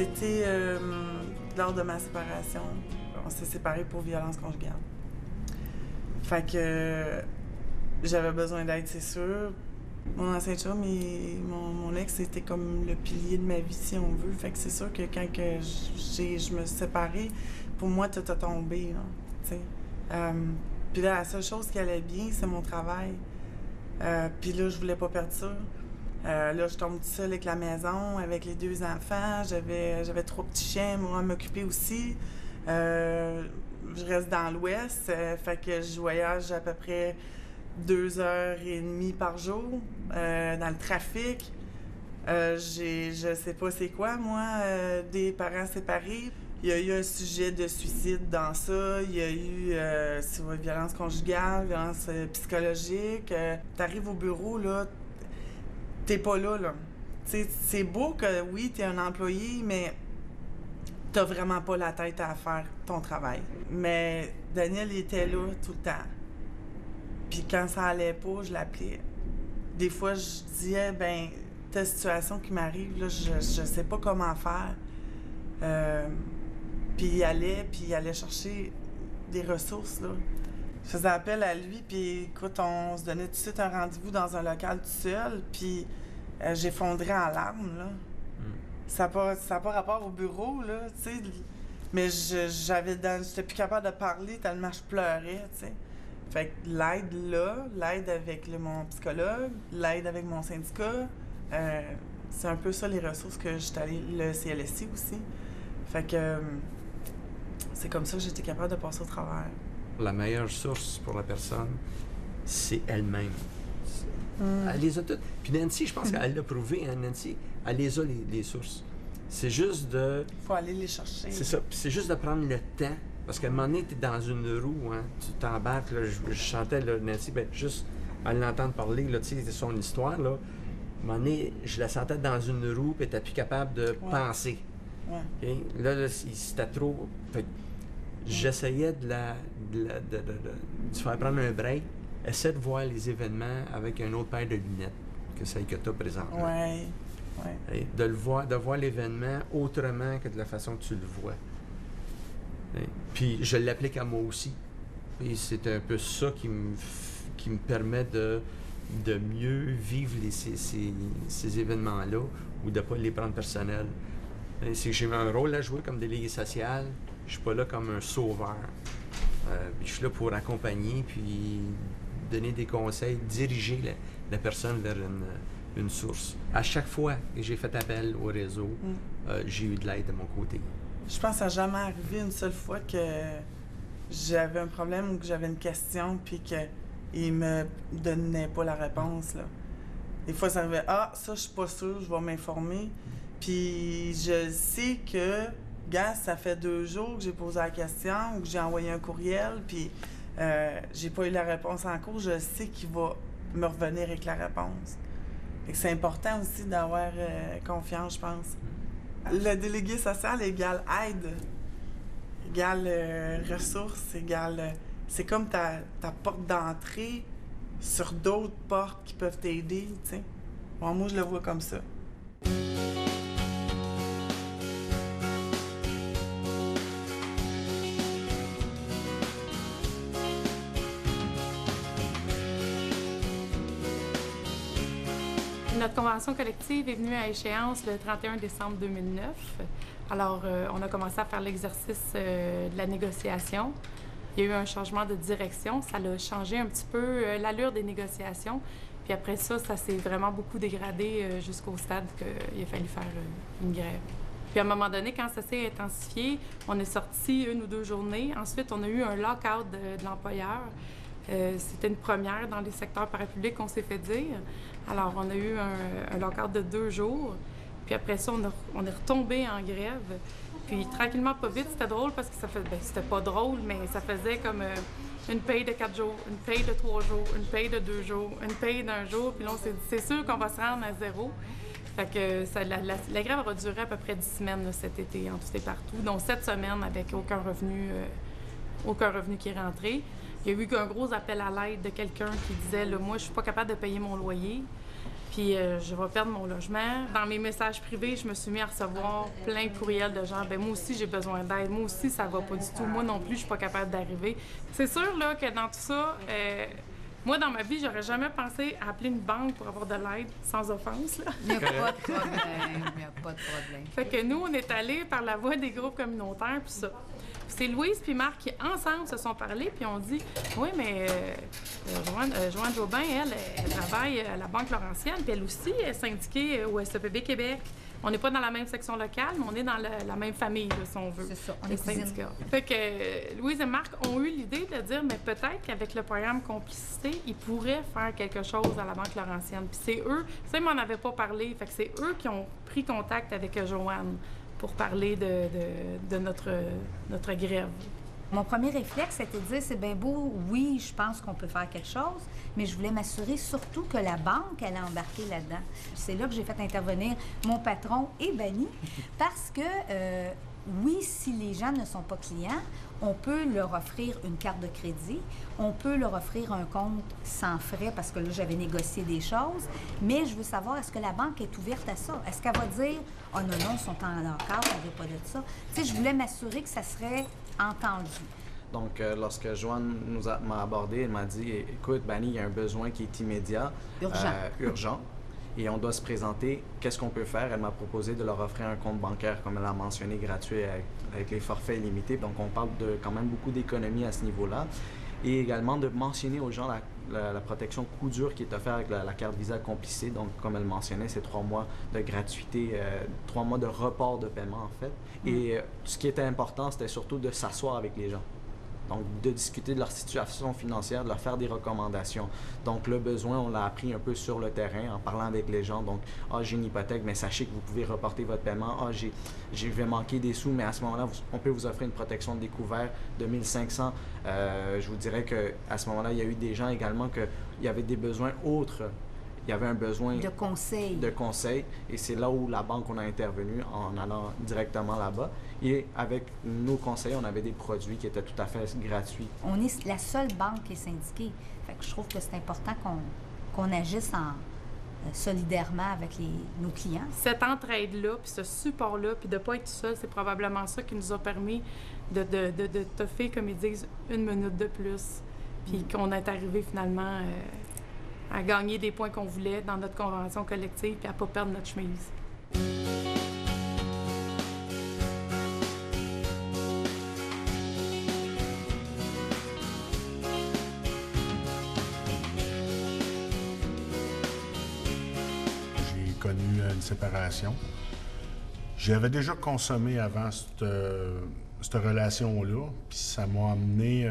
C'était lors de ma séparation. On s'est séparés pour violence conjugale. Fait que j'avais besoin d'aide, c'est sûr. Mon ancien chum et mon ex, c'était comme le pilier de ma vie, si on veut. Fait que c'est sûr que quand je me suis séparée, pour moi, tout a tombé, là, puis là, la seule chose qui allait bien, c'est mon travail. Puis là, je voulais pas perdre ça. Là, je tombe toute seule avec la maison, avec les 2 enfants. J'avais 3 petits chiens, moi, à m'occuper aussi. Je reste dans l'Ouest, fait que je voyage à peu près 2h30 par jour dans le trafic. Je sais pas c'est quoi, moi, des parents séparés. Il y a eu un sujet de suicide dans ça. Il y a eu violence conjugale, violence psychologique. T'arrives au bureau, là, t'es pas là. T'sais, c'est beau que, oui, t'es un employé, mais t'as vraiment pas la tête à faire ton travail. Mais Daniel était là tout le temps. Puis quand ça allait pas, je l'appelais. Des fois, je disais, ben, telle situation qui m'arrive, là, je sais pas comment faire. Puis il allait chercher des ressources, là. Je faisais appel à lui, puis écoute, on se donnait tout de suite un rendez-vous dans un local tout seul, puis j'effondrais en larmes, là. Ça n'a pas rapport au bureau, là, tu sais. Mais j'étais plus capable de parler tellement je pleurais, tu sais. Fait que l'aide avec mon psychologue, l'aide avec mon syndicat, c'est un peu ça les ressources que j'étais allée, le CLSC aussi. Fait que c'est comme ça que j'étais capable de passer au travers. La meilleure source pour la personne, c'est elle-même. Elle les a toutes. Puis Nancy, je pense qu'elle l'a prouvé, hein, Nancy, elle les a, les sources. C'est juste de... Faut aller les chercher. C'est ça. Puis c'est juste de prendre le temps. Parce qu'à un moment donné, tu es dans une roue, hein, tu t'embarques, là, je chantais, là, Nancy, ben, juste à l'entendre parler, là, tu sais, son histoire, là, à un moment donné, je la sentais dans une roue, puis tu n'étais plus capable de penser. Ouais. Okay? Là, c'était trop... Fait, j'essayais de faire prendre un break, essaie de voir les événements avec un autre paire de lunettes que celle que tu as présentement. Ouais. Et de voir l'événement autrement que de la façon que tu le vois. Et puis je l'applique à moi aussi. Et c'est un peu ça qui me permet de mieux vivre ces événements-là ou de ne pas les prendre personnels. C'est que j'ai un rôle à jouer comme délégué social. Je suis pas là comme un sauveur. Je suis là pour accompagner, puis donner des conseils, diriger la personne vers une source. À chaque fois que j'ai fait appel au réseau, j'ai eu de l'aide de mon côté. Je pense que ça n'a jamais arrivé une seule fois que j'avais un problème ou que j'avais une question, puis qu'il me donnait pas la réponse, là. Des fois, ça arrivait, ça, je suis pas sûre, je vais m'informer. Puis je sais que, gars, ça fait 2 jours que j'ai posé la question ou que j'ai envoyé un courriel, puis j'ai pas eu la réponse en cours. Je sais qu'il va me revenir avec la réponse. Fait que c'est important aussi d'avoir confiance, je pense. Le délégué social égale aide, égale ressources, égale... c'est comme ta porte d'entrée sur d'autres portes qui peuvent t'aider, tu sais. Bon, moi, je le vois comme ça. Notre convention collective est venue à échéance le 31 décembre 2009. Alors, on a commencé à faire l'exercice de la négociation. Il y a eu un changement de direction. Ça a changé un petit peu l'allure des négociations. Puis après ça, ça s'est vraiment beaucoup dégradé jusqu'au stade qu'il a fallu faire une grève. Puis à un moment donné, quand ça s'est intensifié, on est sorti 1 ou 2 journées. Ensuite, on a eu un lock-out de l'employeur. C'était une première dans les secteurs parapublics qu'on s'est fait dire. Alors, on a eu un lock-out de 2 jours. Puis après ça, on est retombé en grève. Puis tranquillement, pas vite, c'était drôle parce que c'était pas drôle, mais ça faisait comme une paye de 4 jours, une paye de 3 jours, une paye de 2 jours, une paye d'1 jour. Puis là, on s'est dit, c'est sûr qu'on va se rendre à 0. Fait que la grève aura duré à peu près 10 semaines là, cet été, en tout et partout, dont 7 semaines avec aucun revenu qui est rentré. Il y a eu un gros appel à l'aide de quelqu'un qui disait « Moi, je suis pas capable de payer mon loyer. » puis je vais perdre mon logement. Dans mes messages privés, je me suis mis à recevoir plein de courriels de gens. Bien, moi aussi, j'ai besoin d'aide. Moi aussi, ça va pas du tout. Moi non plus, je suis pas capable d'arriver. C'est sûr là, que dans tout ça, moi, dans ma vie, j'aurais jamais pensé à appeler une banque pour avoir de l'aide, sans offense. Là. Il n'y a pas de problème. Il n'y a pas de problème. Fait que nous, on est allés par la voie des groupes communautaires, puis ça. C'est Louise puis Marc qui, ensemble, se sont parlé, puis on dit « Oui, mais Joanne Jobin, elle travaille à la Banque Laurentienne, puis elle aussi est syndiquée au SEPB Québec. On n'est pas dans la même section locale, mais on est dans la même famille, là, si on veut. C'est ça, on est syndicats. Fait que Louise et Marc ont eu l'idée de dire « Mais peut-être qu'avec le programme Complicité, ils pourraient faire quelque chose à la Banque Laurentienne. » Puis c'est eux, ça, ils m'en avaient pas parlé, fait que c'est eux qui ont pris contact avec Joanne pour parler de notre grève. Mon premier réflexe, c'était de dire, c'est bien beau, oui, je pense qu'on peut faire quelque chose, mais je voulais m'assurer surtout que la banque allait embarquer là-dedans. C'est là que j'ai fait intervenir mon patron et Bani, parce que, oui, si les gens ne sont pas clients, on peut leur offrir une carte de crédit, on peut leur offrir un compte sans frais, parce que là, j'avais négocié des choses, mais je veux savoir, est-ce que la banque est ouverte à ça? Est-ce qu'elle va dire, « Oh non, non, ils sont en accord, on ne veut pas de ça. » Tu sais, je voulais m'assurer que ça serait entendu. Donc, lorsque Joanne m'a abordé, elle m'a dit « Écoute, Bani, il y a un besoin qui est immédiat, urgent, et on doit se présenter. Qu'est-ce qu'on peut faire? » Elle m'a proposé de leur offrir un compte bancaire, comme elle a mentionné, gratuit, avec les forfaits illimités. Donc, on parle de quand même beaucoup d'économies à ce niveau-là. Et également de mentionner aux gens la protection coup dur qui est offerte avec la carte Visa Complicité. Donc, comme elle mentionnait, c'est 3 mois de gratuité, 3 mois de report de paiement, en fait. Et ce qui était important, c'était surtout de s'asseoir avec les gens. Donc, de discuter de leur situation financière, de leur faire des recommandations. Donc, le besoin, on l'a appris un peu sur le terrain en parlant avec les gens. Donc, « Ah, j'ai une hypothèque, mais sachez que vous pouvez reporter votre paiement. Ah, je vais manquer des sous, mais à ce moment-là, on peut vous offrir une protection de découvert de 1 500. » Je vous dirais qu'à ce moment-là, il y a eu des gens également qu'il y avait des besoins autres. Il y avait un besoin de conseils. Et c'est là où la banque, on a intervenu en allant directement là-bas. Et avec nos conseils, on avait des produits qui étaient tout à fait gratuits. On est la seule banque qui est syndiquée. Fait que je trouve que c'est important qu'on agisse solidairement avec nos clients. Cette entraide-là, puis ce support-là, puis de ne pas être seul, c'est probablement ça qui nous a permis de toffer, comme ils disent, 1 minute de plus. Puis qu'on est arrivé finalement à gagner des points qu'on voulait dans notre convention collective puis à ne pas perdre notre chemise. J'ai connu une séparation. J'avais déjà consommé avant cette relation-là, puis ça m'a amené...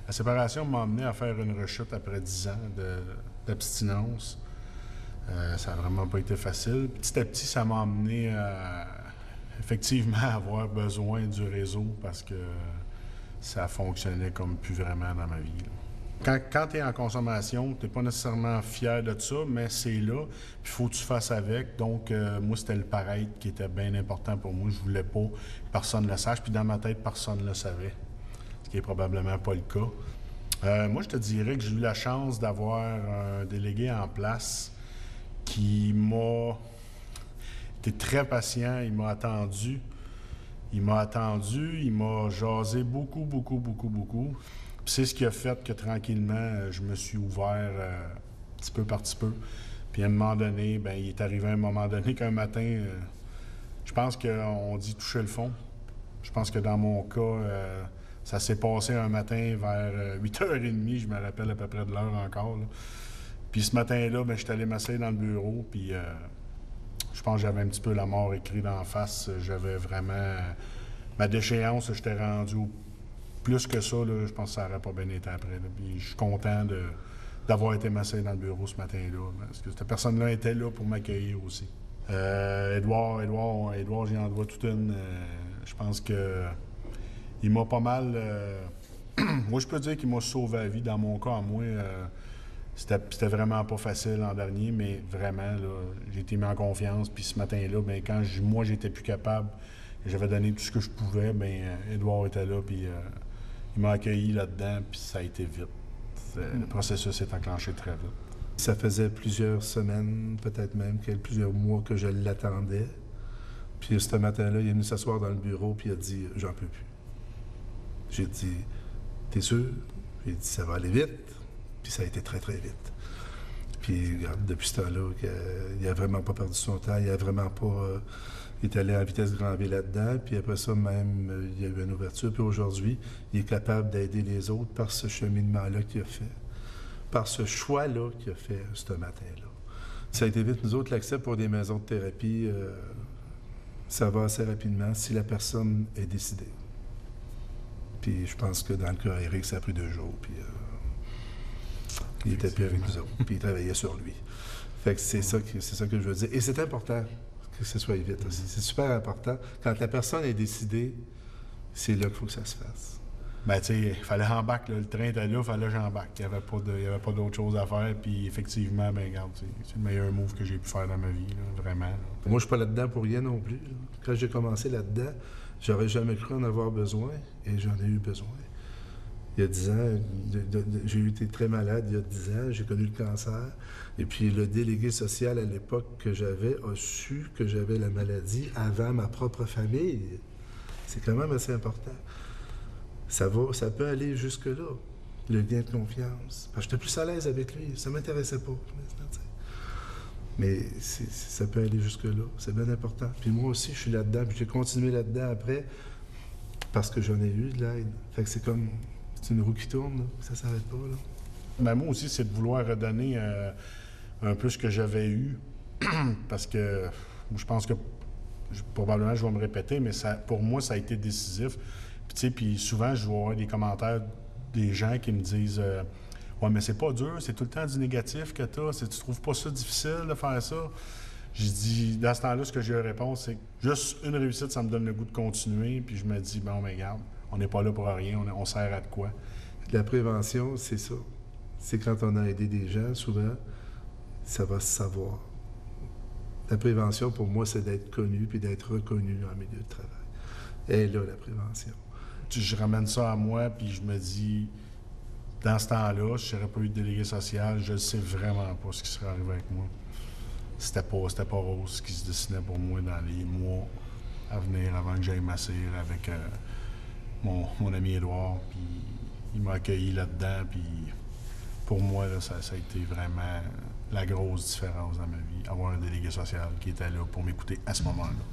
La séparation m'a amené à faire une rechute après 10 ans d'abstinence. Ça n'a vraiment pas été facile. Petit à petit, ça m'a amené effectivement à avoir besoin du réseau parce que ça fonctionnait comme plus vraiment dans ma vie. Quand tu es en consommation, tu n'es pas nécessairement fier de ça, mais c'est là, puis il faut que tu fasses avec. Donc, moi, c'était le paraître qui était bien important pour moi. Je voulais pas que personne ne le sache, puis dans ma tête, personne ne le savait. Ce qui est probablement pas le cas. Moi, je te dirais que j'ai eu la chance d'avoir un délégué en place qui m'a été très patient. Il m'a attendu. Il m'a jasé beaucoup. Puis c'est ce qui a fait que tranquillement, je me suis ouvert petit peu par petit peu. Puis à un moment donné, bien, il est arrivé un moment donné qu'un matin, je pense qu'on dit toucher le fond. Je pense que dans mon cas, ça s'est passé un matin vers 8h30, je me rappelle à peu près de l'heure encore. Là. Puis ce matin-là, je suis allé m'asseoir dans le bureau, puis je pense que j'avais un petit peu la mort écrite d'en face. J'avais vraiment... ma déchéance, j'étais rendu plus que ça, là, je pense que ça n'aurait pas bien été après. Là. Puis je suis content d'avoir été m'asseoir dans le bureau ce matin-là, parce que cette personne-là était là pour m'accueillir aussi. Édouard, j'y en dois toute une. Je pense que... Il m'a pas mal... moi, je peux dire qu'il m'a sauvé la vie. Dans mon cas, à moi, c'était vraiment pas facile l'an dernier, mais vraiment, là, j'ai été mis en confiance. Puis ce matin-là, bien, quand moi, j'étais plus capable, j'avais donné tout ce que je pouvais, bien, Édouard était là, puis il m'a accueilli là-dedans, puis ça a été vite. Le processus s'est enclenché très vite. Ça faisait plusieurs semaines, peut-être même plusieurs mois que je l'attendais. Puis ce matin-là, il est venu s'asseoir dans le bureau puis il a dit « J'en peux plus ». J'ai dit « T'es sûr? » Il a dit « Ça va aller vite ». Puis ça a été très, très vite. Puis regarde, depuis ce temps-là, il n'a vraiment pas perdu son temps, il n'a vraiment pas... il est allé en vitesse grand V là-dedans, puis après ça, même, il y a eu une ouverture. Puis aujourd'hui, il est capable d'aider les autres par ce cheminement-là qu'il a fait, par ce choix-là qu'il a fait ce matin-là. Ça a été vite. Nous autres, l'accès pour des maisons de thérapie, ça va assez rapidement si la personne est décidée. Puis je pense que dans le cas d'Éric, ça a pris 2 jours, puis il était plus avec nous autres, puis il travaillait sur lui. Fait que c'est ça que je veux dire. Et c'est important que ce soit vite aussi. C'est super important. Quand la personne est décidée, c'est là qu'il faut que ça se fasse. Ben, tu sais, il fallait embarquer, le train était là, il fallait que j'embarque. Il n'y avait pas d'autre chose à faire, puis effectivement, ben regarde, c'est le meilleur move que j'ai pu faire dans ma vie, là, vraiment. Là. Moi, je suis pas là-dedans pour rien non plus. Là. Quand j'ai commencé là-dedans, j'aurais jamais cru en avoir besoin, et j'en ai eu besoin. Il y a 10 ans, j'ai été très malade il y a 10 ans, j'ai connu le cancer. Et puis le délégué social à l'époque que j'avais a su que j'avais la maladie avant ma propre famille. C'est quand même assez important. Ça peut aller jusque-là, le lien de confiance. Parce que j'étais plus à l'aise avec lui, ça ne m'intéressait pas. Mais ça peut aller jusque-là, c'est bien important. Puis moi aussi, je suis là-dedans, puis j'ai continué là-dedans après, parce que j'en ai eu de l'aide. Fait que c'est comme... C'est une roue qui tourne, là. Ça s'arrête pas, là. Ben, moi aussi, c'est de vouloir redonner un peu ce que j'avais eu, parce que je pense que, probablement, je vais me répéter, mais pour moi, ça a été décisif. Puis, tu sais, puis souvent, je vais avoir des commentaires des gens qui me disent « Ouais, mais c'est pas dur, c'est tout le temps du négatif que t'as, tu trouves pas ça difficile de faire ça? » Je dis, dans ce temps-là, ce que j'ai à répondre, c'est que juste une réussite, ça me donne le goût de continuer, puis je me dis « Bon, mais regarde, on n'est pas là pour rien, on sert à de quoi? » La prévention, c'est ça. C'est quand on a aidé des gens, souvent, ça va se savoir. La prévention, pour moi, c'est d'être connu puis d'être reconnu en milieu de travail. Et là, la prévention. Je ramène ça à moi, puis je me dis, dans ce temps-là, je n'aurais pas eu de délégué social, je ne sais vraiment pas ce qui serait arrivé avec moi. C'était pas rose ce qui se dessinait pour moi dans les mois à venir, avant que j'aille m'asseoir avec mon ami Édouard, puis il m'a accueilli là-dedans, puis pour moi, là, ça a été vraiment la grosse différence dans ma vie, avoir un délégué social qui était là pour m'écouter à ce moment-là.